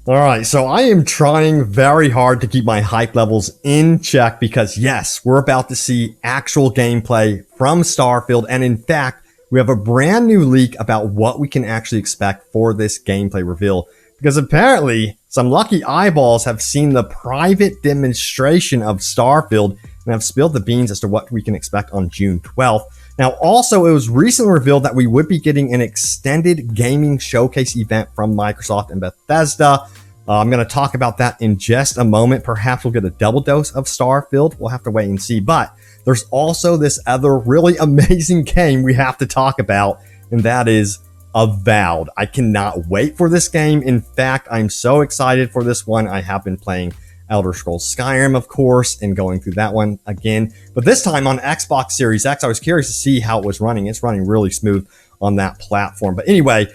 All right, so I am trying very hard to keep my hype levels in check because yes, we're about to see actual gameplay from Starfield. And in fact, we have a brand new leak about what we can actually expect for this gameplay reveal. Because apparently some lucky eyeballs have seen the private demonstration of Starfield and have spilled the beans as to what we can expect on June 12th. Now, also, it was recently revealed that we would be getting an extended gaming showcase event from Microsoft and Bethesda. I'm going to talk about that in just a moment. Perhaps we'll get a double dose of Starfield. We'll have to wait and see. But there's also this other really amazing game we have to talk about, and that is Avowed. I cannot wait for this game. In fact, I'm so excited for this one. I have been playing Elder Scrolls Skyrim, of course, and going through that one again. But this time on Xbox Series X, I was curious to see how it was running. It's running really smooth on that platform. But anyway,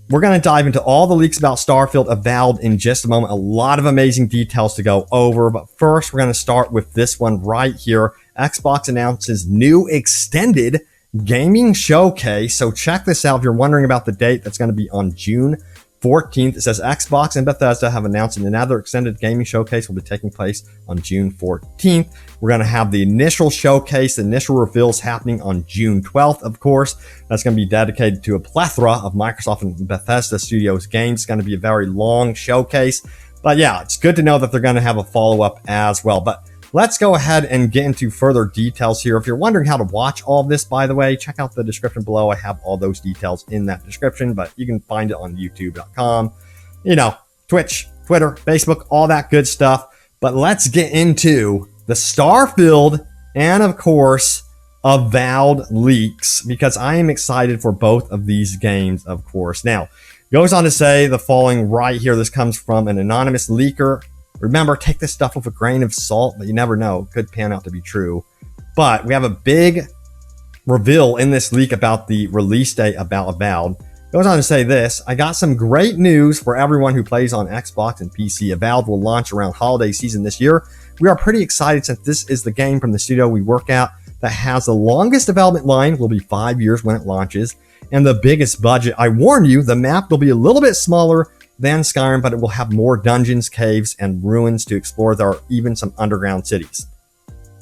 we're going to dive into all the leaks about Starfield Avowed in just a moment. A lot of amazing details to go over. But first, we're going to start with this one right here. Xbox announces new extended gaming showcase. So check this out. If you're wondering about the date, that's going to be on June 14th. It says Xbox and Bethesda have announced another extended gaming showcase will be taking place on June 14th. We're going to have the initial showcase, the initial reveals happening on June 12th, of course. That's going to be dedicated to a plethora of Microsoft and Bethesda Studios games. It's going to be a very long showcase. But yeah, it's good to know that they're going to have a follow-up as well. But let's go ahead and get into further details here. If you're wondering how to watch all of this, by the way, check out the description below. I have all those details in that description, but you can find it on youtube.com, Twitch, Twitter, Facebook, all that good stuff. But let's get into the Starfield and, of course, Avowed leaks, because I am excited for both of these games, of course. Now, goes on to say the following right here. This comes from an anonymous leaker. Remember, take this stuff with a grain of salt, but you never know. It could pan out to be true. But we have a big reveal in this leak about the release date about Avowed. Goes on to say this: I got some great news for everyone who plays on Xbox and PC. Avowed will launch around holiday season this year. We are pretty excited since this is the game from the studio we work at that has the longest development line, will be 5 years when it launches, and the biggest budget. I warn you, the map will be a little bit smaller than Skyrim, but it will have more dungeons, caves, and ruins to explore. There are even some underground cities.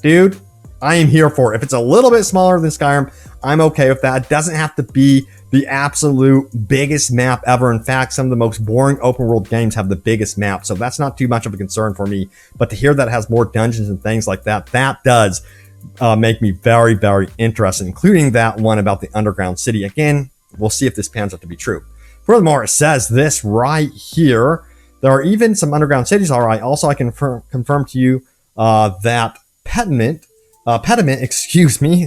Dude, I am here for it. If it's a little bit smaller than Skyrim, I'm okay with that. It doesn't have to be the absolute biggest map ever. In fact, some of the most boring open world games have the biggest map, so that's not too much of a concern for me. But to hear that it has more dungeons and things like that, that does make me very, very interested, including that one about the underground city. Again, we'll see if this pans out to be true. Furthermore, it says this right here. There are even some underground cities. All right. Also, I can confirm to you that Pediment,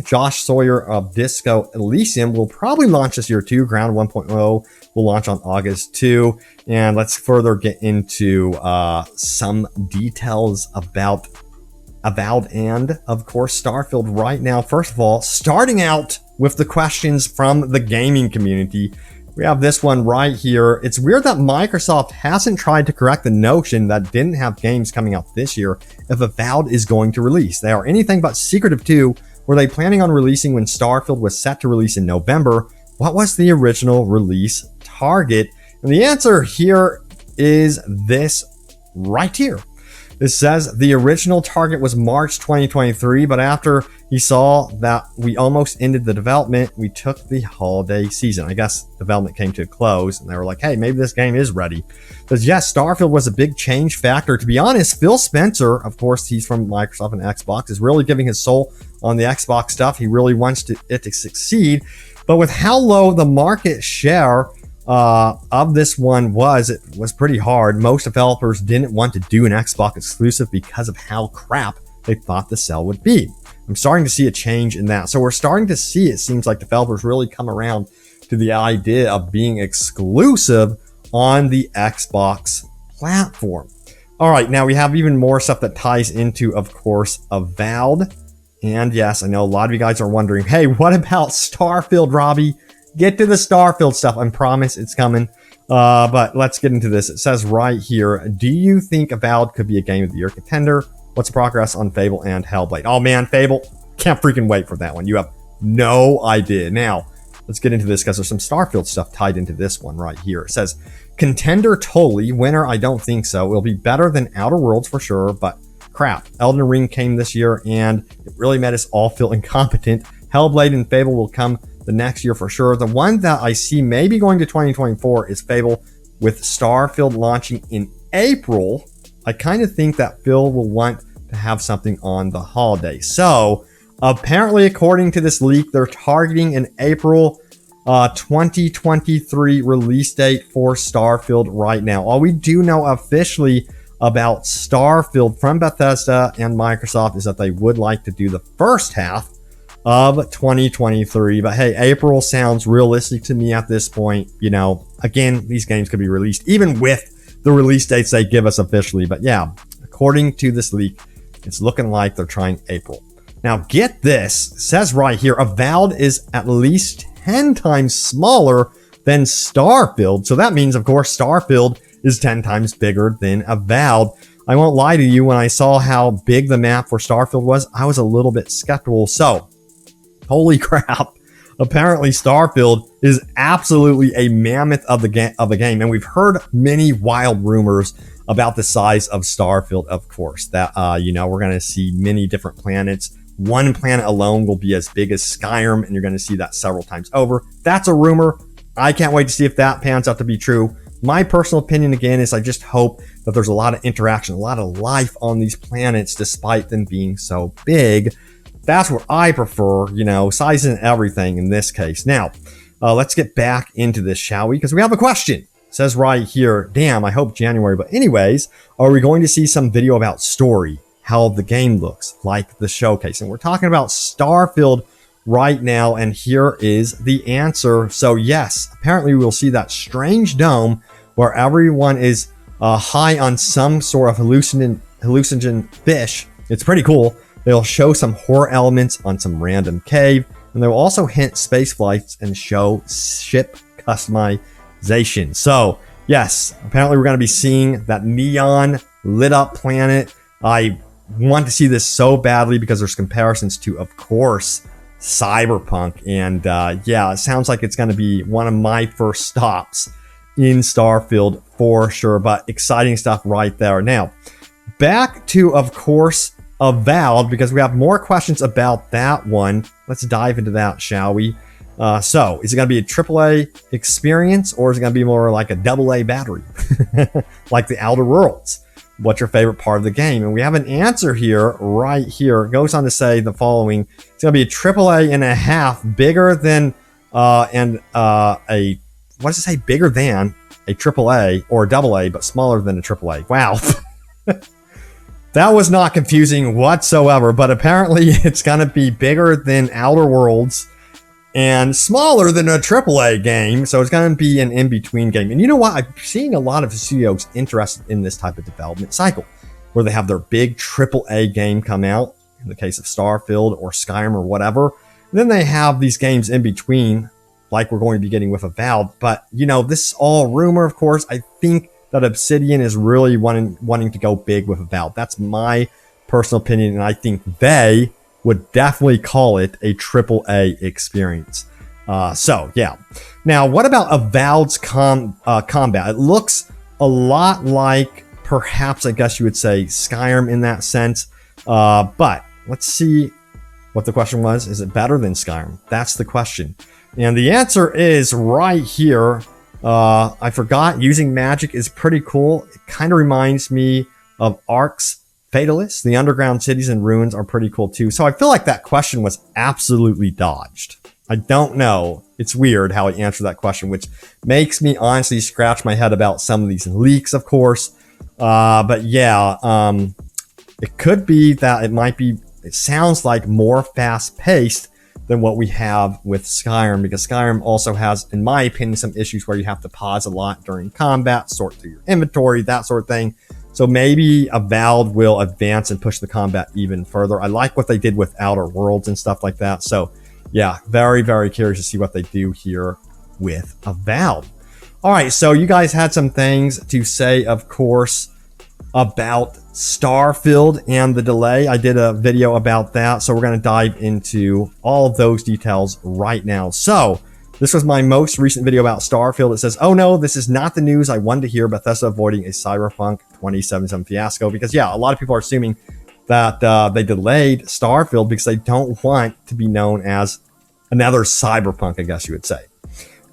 Josh Sawyer of Disco Elysium will probably launch this year too. Ground 1.0 will launch on August 2. And let's further get into some details about Avowed and, of course, Starfield right now. First of all, starting out with the questions from the gaming community. We have this one right here. It's weird that Microsoft hasn't tried to correct the notion that didn't have games coming out this year if Avowed is going to release. They are anything but secretive too. Were they planning on releasing when Starfield was set to release in November? What was the original release target? And the answer here is this right here. It says the original target was March 2023, but after he saw that we almost ended the development, we took the holiday season. I guess development came to a close, and they were like, hey, maybe this game is ready. Because yes, Starfield was a big change factor. To be honest, Phil Spencer, of course, he's from Microsoft and Xbox, is really giving his soul on the Xbox stuff. He really wants it to succeed. But with how low the market share of this one was, it was pretty hard. Most developers didn't want to do an Xbox exclusive because of how crap they thought the sell would be. I'm starting to see a change in that. So we're starting to see, it seems like developers really come around to the idea of being exclusive on the Xbox platform. All right, now we have even more stuff that ties into, of course, Avowed. And yes, I know a lot of you guys are wondering, hey, what about Starfield, Robbie? Get to the Starfield stuff. I promise it's coming. But let's get into this. It says right here, do you think Avowed could be a Game of the Year contender? What's the progress on Fable and Hellblade? Oh man, Fable. Can't freaking wait for that one. You have no idea. Now, let's get into this because there's some Starfield stuff tied into this one right here. It says, Contender totally. Winner, I don't think so. It'll be better than Outer Worlds for sure, but crap. Elden Ring came this year and it really made us all feel incompetent. Hellblade and Fable will come the next year for sure. The one that I see maybe going to 2024 is Fable, with Starfield launching in April. I kind of think that Phil will want to have something on the holiday. So apparently, according to this leak, they're targeting an April 2023 release date for Starfield right now. All we do know officially about Starfield from Bethesda and Microsoft is that they would like to do the first half of 2023. But hey, April sounds realistic to me at this point. You know, again, these games could be released even with the release dates they give us officially. But yeah, according to this leak, it's looking like they're trying April. Now, get this. It says right here, Avowed is at least 10 times smaller than Starfield. So that means, of course, Starfield is 10 times bigger than Avowed. I won't lie to you, when I saw how big the map for Starfield was, I was a little bit skeptical. So, holy crap. Apparently, Starfield is absolutely a mammoth of a game. And we've heard many wild rumors about the size of Starfield, of course. That, we're going to see many different planets. One planet alone will be as big as Skyrim, and you're going to see that several times over. That's a rumor. I can't wait to see if that pans out to be true. My personal opinion, again, is I just hope that there's a lot of interaction, a lot of life on these planets, despite them being so big. That's what I prefer, size and everything in this case. Now, let's get back into this, shall we? Because we have a question. It says right here, damn, I hope January. But anyways, are we going to see some video about story? How the game looks, like the showcase? And we're talking about Starfield right now, and here is the answer. So yes, apparently we'll see that strange dome where everyone is high on some sort of hallucinogen fish. It's pretty cool. They'll show some horror elements on some random cave, and they will also hint space flights and show ship customization. So yes, apparently we're going to be seeing that neon lit up planet. I want to see this so badly because there's comparisons to, of course, Cyberpunk. And yeah, it sounds like it's going to be one of my first stops in Starfield for sure. But exciting stuff right there. Now, back to, of course, Avowed, because we have more questions about that one. Let's dive into that, shall we? So, is it going to be a AAA experience, or is it going to be more like a AA battery? Like the Outer Worlds? What's your favorite part of the game? And we have an answer here, right here. It goes on to say the following. It's going to be a AAA and a half, bigger than, what does it say? Bigger than a AAA or a AA, but smaller than a AAA. Wow. That was not confusing whatsoever, but apparently it's going to be bigger than Outer Worlds and smaller than a AAA game, so it's going to be an in-between game. And you know what? I'm seeing a lot of studios interested in this type of development cycle, where they have their big AAA game come out, in the case of Starfield or Skyrim or whatever. And then they have these games in between, like we're going to be getting with Avowed. But, this is all rumor, of course. I think that Obsidian is really wanting to go big with Avowed. That's my personal opinion, and I think they would definitely call it a AAA experience. So, yeah. Now, what about Avowed's combat? It looks a lot like, perhaps, I guess you would say, Skyrim in that sense. But let's see what the question was. Is it better than Skyrim? That's the question. And the answer is right here. I forgot, using magic is pretty cool. It kind of reminds me of Ark's Fatalist. The underground cities and ruins are pretty cool too. So I feel like that question was absolutely dodged. I don't know. It's weird how he answered that question, which makes me honestly scratch my head about some of these leaks, of course. But yeah, it could be that it sounds like more fast paced than what we have with Skyrim, because Skyrim also has, in my opinion, some issues where you have to pause a lot during combat, sort through your inventory, that sort of thing. So maybe Avowed will advance and push the combat even further. I like what they did with Outer Worlds and stuff like that. So yeah, very, very curious to see what they do here with Avowed. All right, so you guys had some things to say, of course, about Starfield and the delay. I did a video about that, so we're going to dive into all of those details right now. So This was my most recent video about Starfield. It says, oh no, this is not the news I wanted to hear. Bethesda avoiding a Cyberpunk 2077 fiasco. Because yeah, a lot of people are assuming that they delayed Starfield because they don't want to be known as another Cyberpunk, I guess you would say.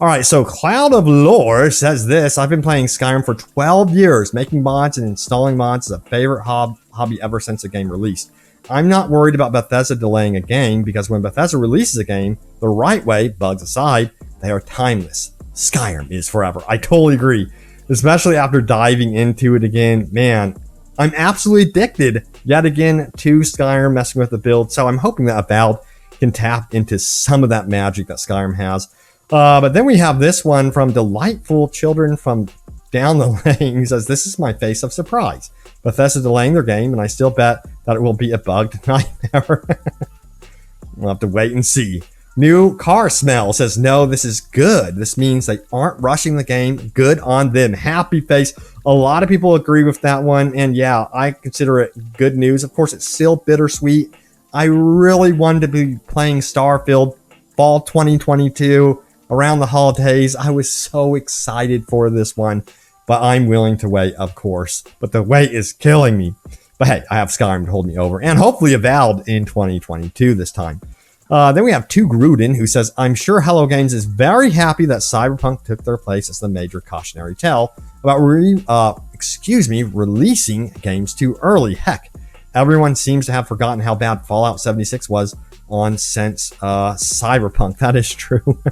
All right, so Cloud of Lore says this. I've been playing Skyrim for 12 years. Making mods and installing mods is a favorite hobby ever since the game released. I'm not worried about Bethesda delaying a game because when Bethesda releases a game the right way, bugs aside, they are timeless. Skyrim is forever. I totally agree, especially after diving into it again. Man, I'm absolutely addicted yet again to Skyrim, messing with the build. So I'm hoping that Avowed can tap into some of that magic that Skyrim has. But then we have this one from Delightful Children from Down the Lane. He says, this is my face of surprise. Bethesda delaying their game, and I still bet that it will be a bugged nightmare. We'll have to wait and see. New car smell says, no, this is good. This means they aren't rushing the game. Good on them. Happy face. A lot of people agree with that one. And yeah, I consider it good news. Of course, it's still bittersweet. I really wanted to be playing Starfield fall 2022 around the holidays. I was so excited for this one. But I'm willing to wait, of course. But the wait is killing me. But hey, I have Skyrim to hold me over. And hopefully Avowed in 2022 this time. Then we have 2 Gruden, who says, I'm sure Hello Games is very happy that Cyberpunk took their place as the major cautionary tale about releasing games too early. Heck, everyone seems to have forgotten how bad Fallout 76 was on since Cyberpunk. That is true.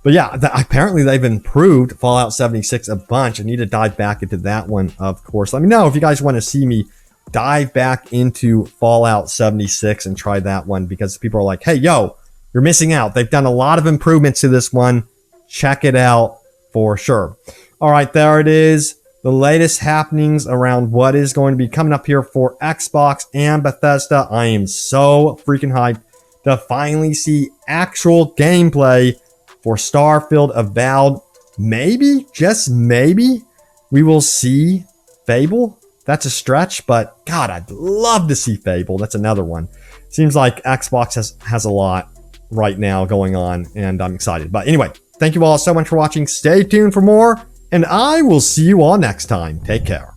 But yeah, apparently they've improved Fallout 76 a bunch. I need to dive back into that one, of course. Let me know if you guys want to see me dive back into Fallout 76 and try that one, because people are like, hey, yo, you're missing out. They've done a lot of improvements to this one. Check it out for sure. All right, there it is. The latest happenings around what is going to be coming up here for Xbox and Bethesda. I am so freaking hyped to finally see actual gameplay for Starfield. Avowed. Maybe, just maybe, we will see Fable. That's a stretch, but God, I'd love to see Fable. That's another one. Seems like Xbox has a lot right now going on, and I'm excited. But anyway, thank you all so much for watching. Stay tuned for more, and I will see you all next time. Take care.